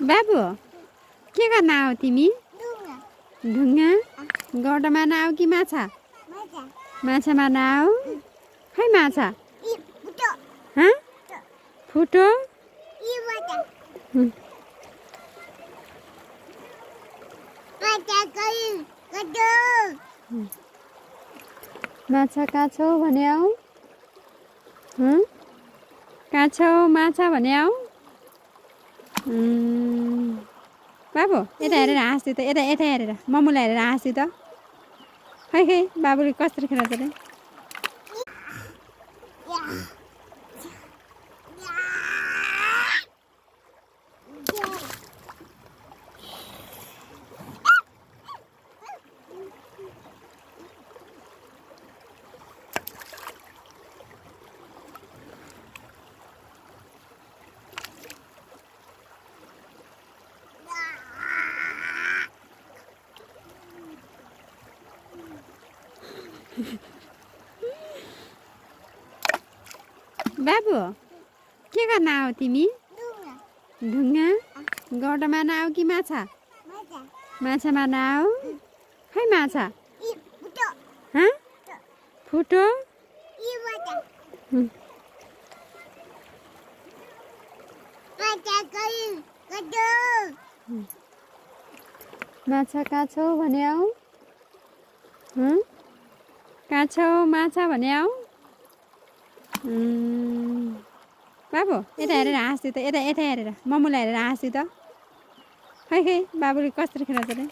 बाबु के गर्न आऊ तिमी? ढुङ्गा गौडा मार्न आऊ कि माछा? माछा मार्न आऊ? खै माछा? फुटो? माछा कहाँ छौ भने आऊ? कहाँ छौ माछा भने आऊ? बाबु यता हेरेर हाँस्छु त, यता यता हेरेर मम्मुलाई हेरेर हाँस्छु त। खै खै बाबुले कसरी खेल्छ रे? बाबु के गर्न आऊ तिमी? ढुङ्गा गौडा मार्न आऊ कि माछा? माछा मार्न आऊ? खै माछा? फुटो? माछा कहाँ छौ भने आऊ? कहाँ छौ माछा भने आऊ? बाबु यता हेरेर हाँस्छु त, यता यता हेरेर मम्मुलाई हेरेर हाँस्छु त। खै खै बाबुले कसरी खेल्छ रे?